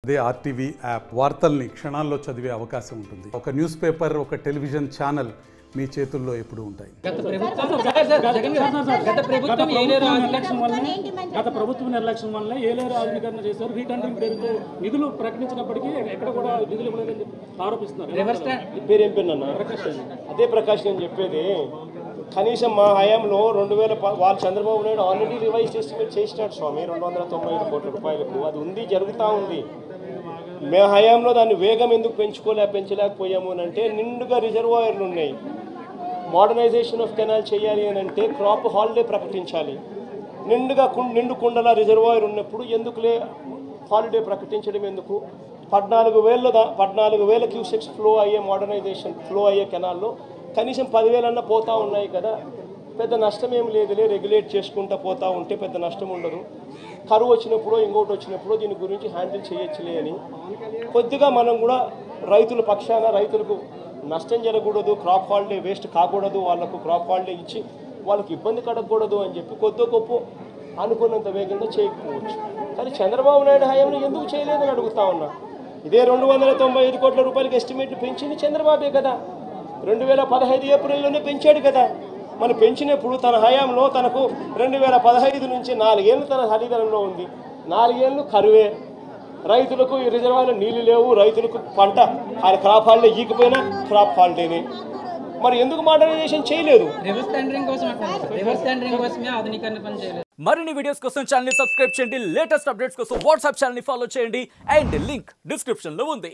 అదే RTV app వార్తల్ని క్షణాల్లో చదివే అవకాశం ఉంటుంది. ఒక న్యూస్ పేపర్, ఒక టెలివిజన్ ఛానల్ మీ చేతుల్లో ఎప్పుడూ ఉంటాయి. గత ప్రభుత్వం నిర్లక్ష్యం వల్ల ఏలేరు ఆధునీకరణ చేశారు. రీటెండరింగ్ పేరుతో నిధులు ప్రకటించినప్పటికీ ఎక్కడ కూడా నిధులు ఇవ్వలేదని ఆరోపిస్తున్నారు. పేరేం పేరు అదే ప్రకాష్ నేను చెప్పేది. కనీసం మా హయాంలో 2000 వాళ్ళు Chandrababu Naidu already revise estimate చేసినాడు స్వామి 295 కోట్ల రూపాయలకు. అది ఉంది, జరుగుతూ ఉంది. మా హయాంలో దాన్ని వేగం ఎందుకు పెంచలేకపోయాము అని అంటే నిండుగా రిజర్వాయర్లు ఉన్నాయి. మోడర్నైజేషన్ ఆఫ్ కెనాల్ చేయాలి అని అంటే క్రాప్ హాలిడే ప్రకటించాలి. నిండు కుండల రిజర్వాయర్ ఉన్నప్పుడు ఎందుకులే హాలిడే ప్రకటించడం ఎందుకు? 14,000 క్యూసెక్స్ ఫ్లో అయ్యే కెనాల్లో కనీసం 10,000 పోతూ ఉన్నాయి కదా. పెద్ద నష్టం ఏం లేదులే, రెగ్యులేట్ చేసుకుంటూ పోతూ ఉంటే పెద్ద నష్టం ఉండదు. కరువు వచ్చినప్పుడు ఇంకోటి వచ్చినప్పుడు దీని గురించి హ్యాండిల్ చేయొచ్చులే అని కొద్దిగా మనం కూడా రైతుల పక్షాన రైతులకు నష్టం జరగకూడదు, క్రాప్ హాలిడే వేస్ట్ కాకూడదు, వాళ్ళకు క్రాప్ హాలిడే ఇచ్చి వాళ్ళకి ఇబ్బంది కడగకూడదు అని చెప్పి కొద్ది గొప్ప అనుకున్నంత వేగంగా చేయకపోవచ్చు. కానీ చంద్రబాబు నాయుడు హయాంలో ఎందుకు చేయలేదని అడుగుతా ఉన్నా. ఇదే 295 కోట్ల రూపాయలకి ఎస్టిమేట్ పెంచింది చంద్రబాబే కదా. 2015 ఏప్రిల్లోనే పెంచాడు కదా. మనం పెంచినప్పుడు తన హయాంలో తనకు 2015 నుంచి 4 ఏళ్ళు తన హరితనంలో ఉంది. 4 ఏళ్ళు కరువే, రైతులకు ఈ రిజర్వాయర్లో నీళ్లు లేవు, రైతులకు పంట క్రాప్ హాలిడే ఈకపోయినా క్రాప్ హాలిడేనే. మరి ఎందుకు మోడర్నైజేషన్ చేయలేదు? మరిన్ని వీడియోస్ కోసం ఛానల్ ని సబ్స్క్రైబ్ చేయండి. లేటెస్ట్ అప్డేట్స్ కోసం వాట్సాప్ ఛానల్ ని ఫాలో చేయండి. అండ్ లింక్ డిస్క్రిప్షన్ లో ఉంది.